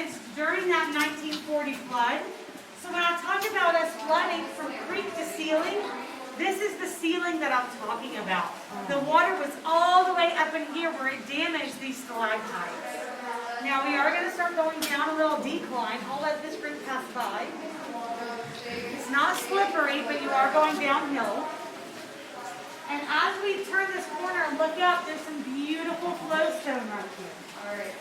damaged during that 1940 flood. So when I talk about us flooding from creek to ceiling, this is the ceiling that I'm talking about. The water was all the way up in here where it damaged these stalactites. Now we are going to start going down a little decline. I'll let this group pass by. It's not slippery, but you are going downhill. And as we turn this corner and look up, there's some beautiful flowstone right here. All right.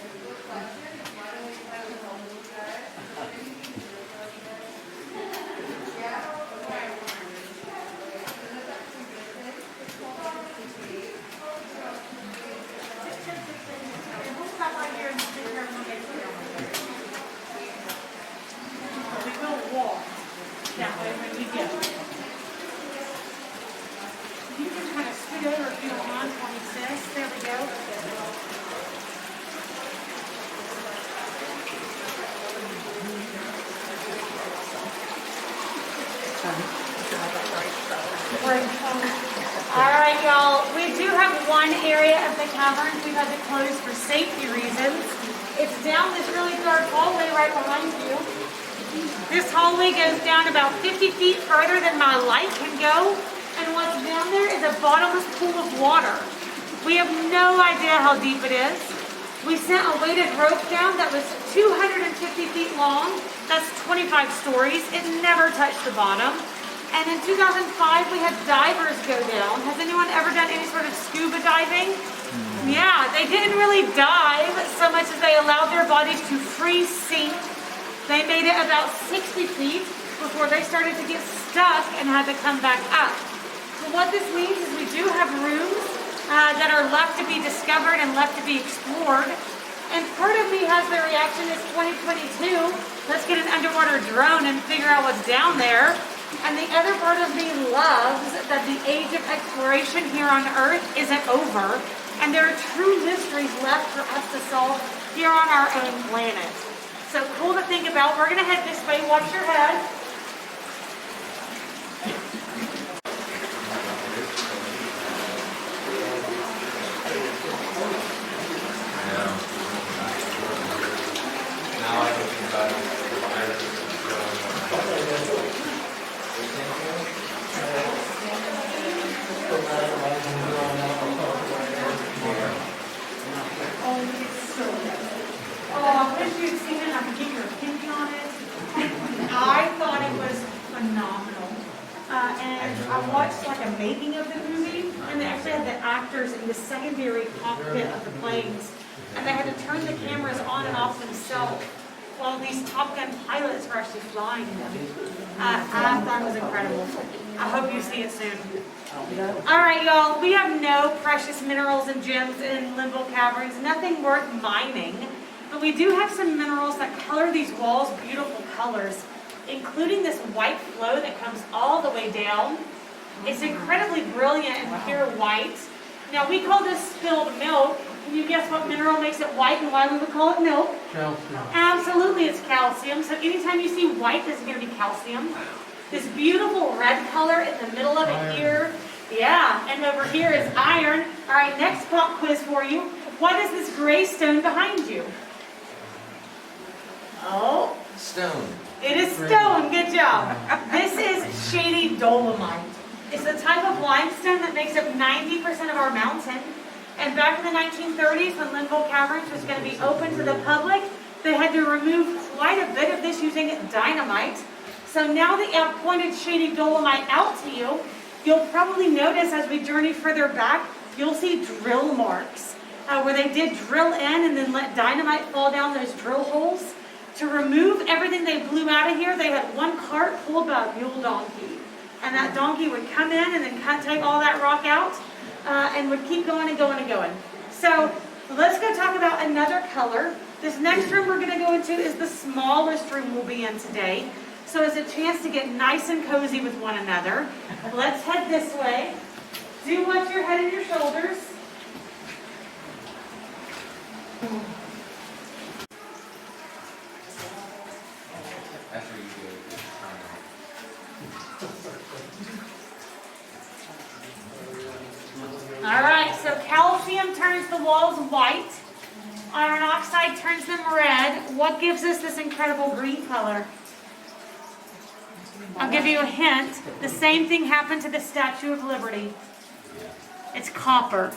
That way when we get it. You can kind of scoot over if you don't mind, 26. There we go. All right, y'all. We do have one area of the caverns we've had to close for safety reasons. It's down this really dark hallway right behind you. This hallway goes down about 50 feet further than my light can go, and what's down there is a bottomless pool of water. We have no idea how deep it is. We sent a weighted rope down that was 250 feet long. That's 25 stories. It never touched the bottom. And in 2005, we had divers go down. Has anyone ever done any sort of scuba diving? Yeah, they didn't really dive so much as they allowed their bodies to freeze sink. They made it about 60 feet before they started to get stuck and had to come back up. So what this means is we do have rooms that are left to be discovered and left to be explored. And part of me has the reaction, it's 2022, let's get an underwater drone and figure out what's down there. And the other part of me loves that the age of exploration here on Earth isn't over, and there are true mysteries left for us to solve here on our own planet. So cool to think about. We're going to head this way. Watch your head. Now I can think about it. Oh, I wish you'd seen it. I could get your opinion on it. I thought it was phenomenal. And I watched like a making of the movie, and they actually had the actors in the secondary cockpit of the planes, and they had to turn the cameras on and off themselves while these Top Gun pilots were actually flying them. I thought it was incredible. I hope you see it soon. All right, y'all, we have no precious minerals and gems in Linville Caverns, nothing worth mining, but we do have some minerals that color these walls beautiful colors, including this white flow that comes all the way down. It's incredibly brilliant and pure white. Now, we call this spilled milk. Can you guess what mineral makes it white and why we would call it milk? Calcium. Absolutely, it's calcium. So anytime you see white, this is going to be calcium. This beautiful red color in the middle of it here. Yeah, and over here is iron. All right, next pop quiz for you. What is this gray stone behind you? Oh. Stone. It is stone. Good job. This is shady dolomite. It's the type of limestone that makes up 90% of our mountain. And back in the 1930s, when Linville Caverns was going to be open to the public, they had to remove quite a bit of this using dynamite. So now that I've pointed shady dolomite out to you, you'll probably notice as we journey further back, you'll see drill marks where they did drill in and then let dynamite fall down those drill holes. To remove everything they blew out of here, they had one cart pulled by a mule donkey. And that donkey would come in and then take all that rock out and would keep going and going and going. So let's go talk about another color. This next room we're going to go into is the smallest room we'll be in today. So it's a chance to get nice and cozy with one another. Let's head this way. Do watch your head and your shoulders. After you go. All right, so calcium turns the walls white. Iron oxide turns them red. What gives us this incredible green color? I'll give you a hint. The same thing happened to the Statue of Liberty. It's copper.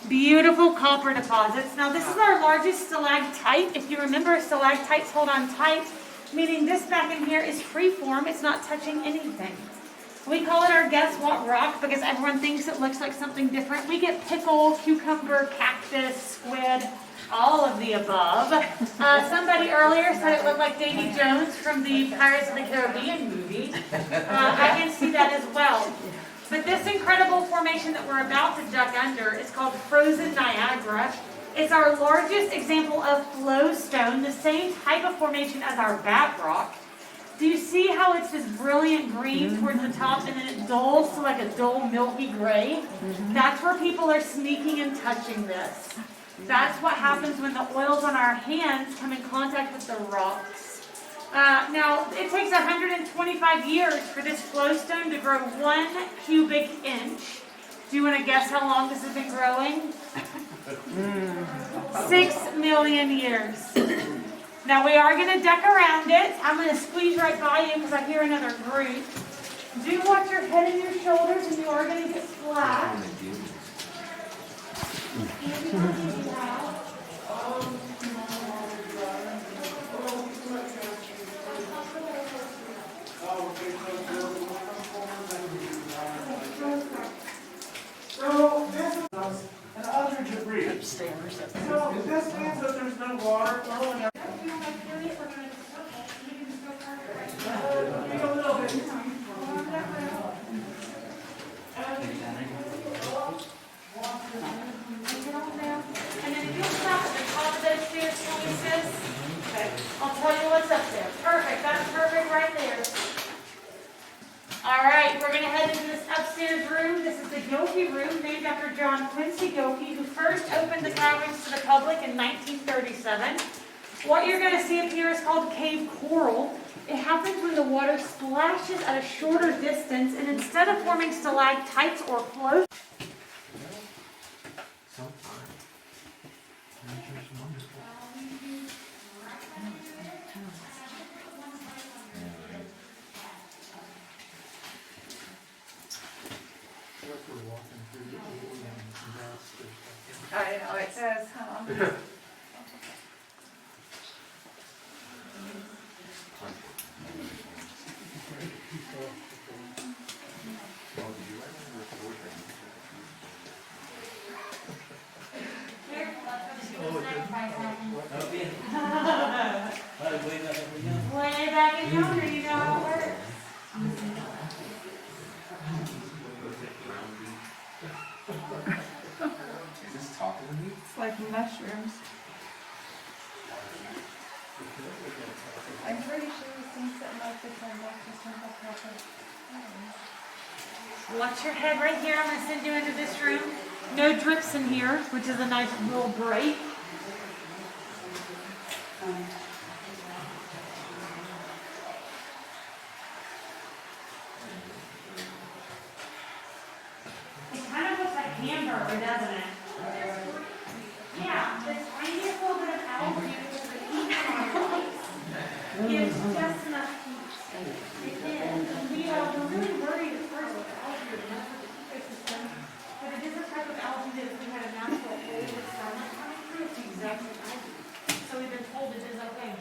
Beautiful copper deposits. Now this is our largest stalactite. If you remember, stalactites hold on tight, meaning this back in here is free form. It's not touching anything. We call it our guess what rock because everyone thinks it looks like something different. We get pickle, cucumber, cactus, squid, all of the above. Somebody earlier said it looked like Davy Jones from the Pirates of the Caribbean movie. I can see that as well. But this incredible formation that we're about to duck under is called Frozen Niagara. It's our largest example of flowstone, the same type of formation as our bat rock. Do you see how it's this brilliant green towards the top and then it dulls to like a dull milky gray? That's where people are sneaking and touching this. That's what happens when the oils on our hands come in contact with the rocks. Now, it takes 125 years for this flowstone to grow 1 cubic inch. Do you want to guess how long this has been growing? 6 million years. Now, we are going to duck around it. I'm going to squeeze right by you because I hear another group. Do watch your head and your shoulders, and you are going to get splashed. And other debris. So this means that there's no water flowing out. A little bit. And then if you'll stop at the top of those stairs for me, sis, I'll tell you what's up there. Perfect. That's perfect right there. All right, we're going to head into this upstairs room. This is the Gilkey room, named after John Quincy Gilkey, who first opened the caverns to the public in 1937. What you're going to see up here is called cave coral. It happens when the water splashes at a shorter distance, and instead of forming stalactites or flows, I know, it says, huh? way back in yonder, you know how it works. Is this talking to me? It's like mushrooms. I'm pretty sure he thinks that like this on Dr. Simple Pepper. Watch your head right here. I'm going to send you into this room. No drips in here, which is a nice little break. It kind of looks like hamburger, doesn't it? Yeah, the tiniest little bit of algae because the heat on the ice gives just enough heat. It is. And we were really worried at first with the algae would mess with the ecosystem, but it is a type of algae that if we had a natural hole with sunlight coming through, it's the exact same algae. So we've been told it is okay.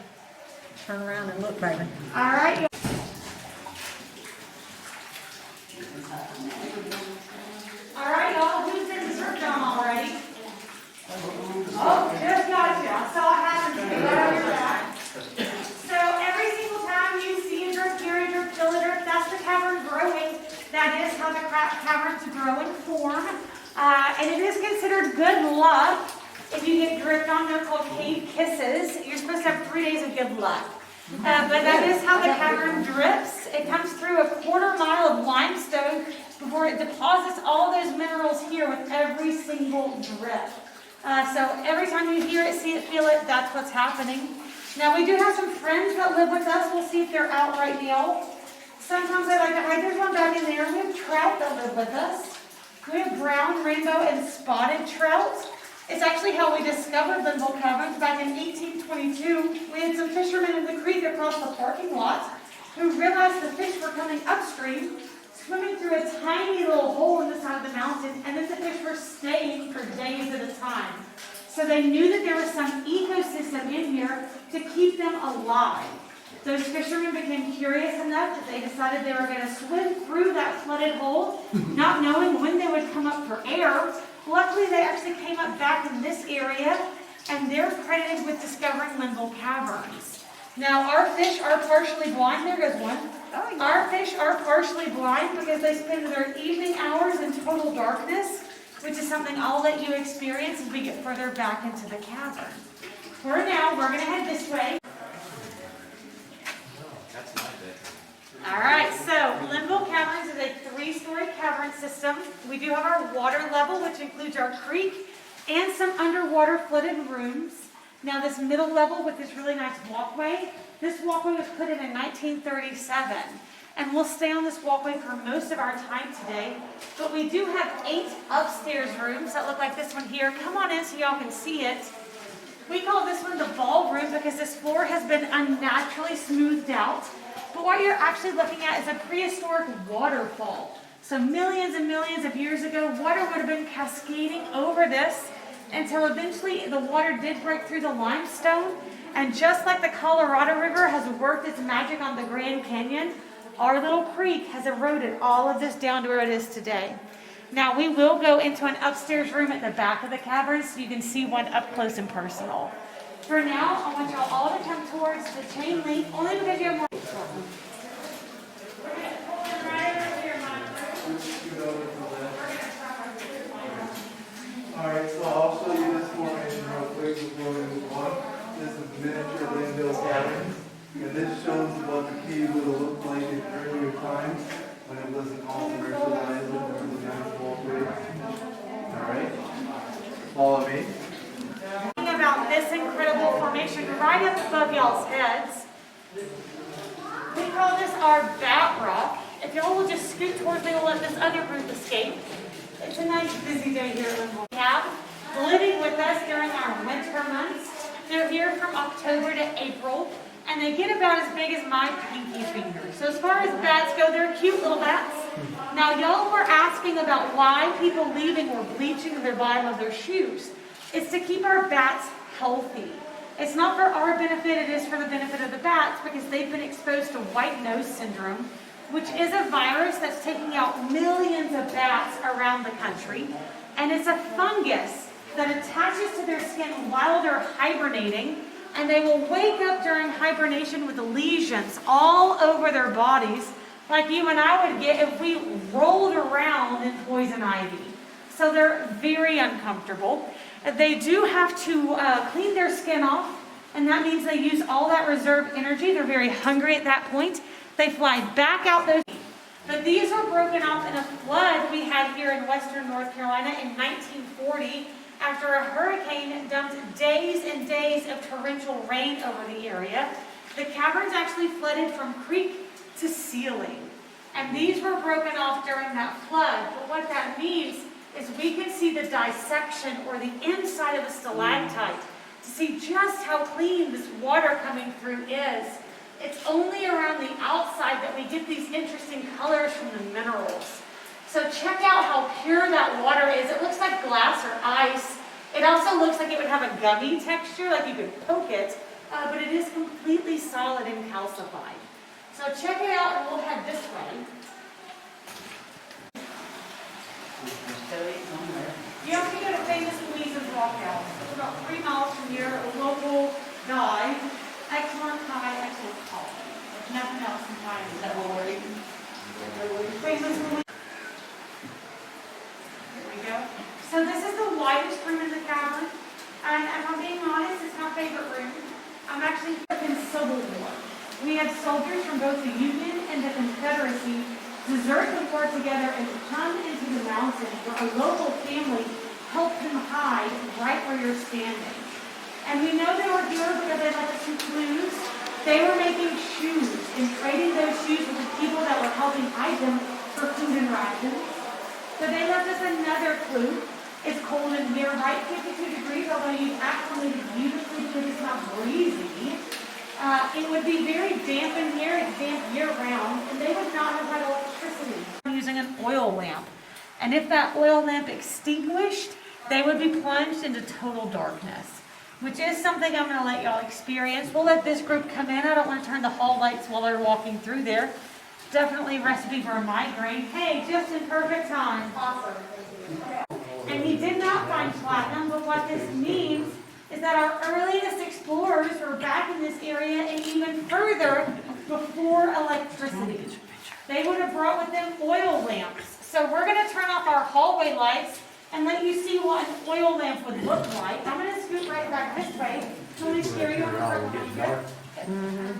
Turn around and look, baby. All right. All right, y'all. Who's been surfed on already? Oh, just got you. I saw it happen to you right over your back. So every single time you see a drip, hear a drip, feel a drip, that's the cavern growing. That is how the caverns grow and form. And it is considered good luck if you get dripped on. They're called cave kisses. You're supposed to have 3 days of good luck. But that is how the cavern drips. It comes through a 1/4 mile of limestone before it deposits all those minerals here with every single drip. So every time you hear it, see it, feel it, that's what's happening. Now we do have some friends that live with us. We'll see if they're out right now. Sometimes I like to hide. There's one back in there. We have trout that live with us. We have brown, rainbow, and spotted trout. It's actually how we discovered Linville Caverns back in 1822. We had some fishermen in the creek across the parking lot who realized the fish were coming upstream, swimming through a tiny little hole in the side of the mountain, and then the fish were staying for days at a time. So they knew that there was some ecosystem in here to keep them alive. Those fishermen became curious enough that they decided they were going to swim through that flooded hole, not knowing when they would come up for air. Luckily, they actually came up back in this area, and they're credited with discovering Linville Caverns. Now, our fish are partially blind. There goes one. Oh, yeah. Our fish are partially blind because they spend their evening hours in total darkness, which is something I'll let you experience as we get further back into the cavern. For now, we're going to head this way. All right, so Linville Caverns is a 3-story cavern system. We do have our water level, which includes our creek and some underwater flooded rooms. Now this middle level with this really nice walkway, this walkway was put in 1937. And we'll stay on this walkway for most of our time today. But we do have 8 upstairs rooms that look like this one here. Come on in so y'all can see it. We call this one the ballroom because this floor has been unnaturally smoothed out. But what you're actually looking at is a prehistoric waterfall. So millions and millions of years ago, water would have been cascading over this until eventually the water did break through the limestone. And just like the Colorado River has worked its magic on the Grand Canyon, our little creek has eroded all of this down to where it is today. Now we will go into an upstairs room at the back of the cavern so you can see one up close and personal. For now, I want y'all all to come towards the chain link, only because you have more. We're going to pull in right over here, Alright, so I'll show you this formation real quick before we move on. This is miniature Linville Caverns, and this shows what the cave would have looked like in earlier times when it wasn't all commercialized and there was a nice walkway. Alright, follow me. About this incredible formation right up above y'all's heads. We call this our bat rock. If y'all will just scoot towards me, we'll let this other group escape. It's a nice busy day here at Linville. We have living with us during our winter months. They're here from October to April, and they get about as big as my pinky finger. So as far as bats go, they're cute little bats. Now y'all were asking about why people leaving were bleaching the bottom of their shoes. It's to keep our bats healthy. It's not for our benefit, it is for the benefit of the bats because they've been exposed to white nose syndrome, which is a virus that's taking out millions of bats around the country. And it's a fungus that attaches to their skin while they're hibernating, and they will wake up during hibernation with lesions all over their bodies, like you and I would get if we rolled around in poison ivy. So they're very uncomfortable. They do have to clean their skin off, and that means they use all that reserve energy. They're very hungry at that point. They fly back out those. But these were broken off in a flood we had here in western North Carolina in 1940 after a hurricane dumped days and days of torrential rain over the area. The caverns actually flooded from creek to ceiling. And these were broken off during that flood. But what that means is we can see the dissection or the inside of a stalactite to see just how clean this water coming through is. It's only around the outside that we get these interesting colors from the minerals. So check out how pure that water is. It looks like glass or ice. It also looks like it would have a gummy texture, like you could poke it, but it is completely solid and calcified. So check it out and we'll head this way. You have to go to Famous Louise's Walkout. It's about 3 miles from here, a local guy. Excellent pie, excellent coffee. There's nothing else in pie. Is that what we're eating? Famous Louise. There we go. So this is the widest room in the cavern. And if I'm being honest, it's my favorite room. I'm actually in Civil War. We had soldiers from both the Union and the Confederacy desert the war together and come into the mountains where a local family helped them hide right where you're standing. And we know they were here because they left us some clues. They were making shoes and trading those shoes with the people that were helping hide them for food and rations. So they left us another clue. It's cold and near right 52 degrees, although you've acclimated beautifully because it's not breezy. It would be very damp in here. It's damp year-round, and they would not have had electricity. Using an oil lamp. And if that oil lamp extinguished, they would be plunged into total darkness, which is something I'm going to let y'all experience. We'll let this group come in. I don't want to turn the hall lights while they're walking through there. Definitely a recipe for a migraine. Hey, just in perfect time. Awesome. And he did not find platinum, but what this means is that our earliest explorers were back in this area and even further before electricity. They would have brought with them oil lamps. So we're going to turn off our hallway lights and let you see what an oil lamp would look like. I'm going to scoot right back this way. Let me steer you on the front behind you.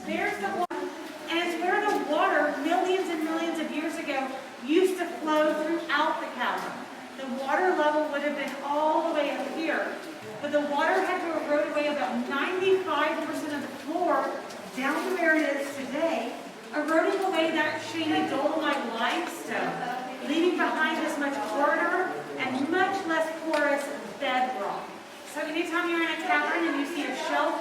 There's the water. And it's where the water, millions and millions of years ago, used to flow throughout the cavern. The water level would have been all the way up here. But the water had to erode away about 95% of the floor down to where it is today, eroding away that shady dolomite limestone, leaving behind this much harder and much less porous bedrock. So anytime you're in a cavern and you see a shell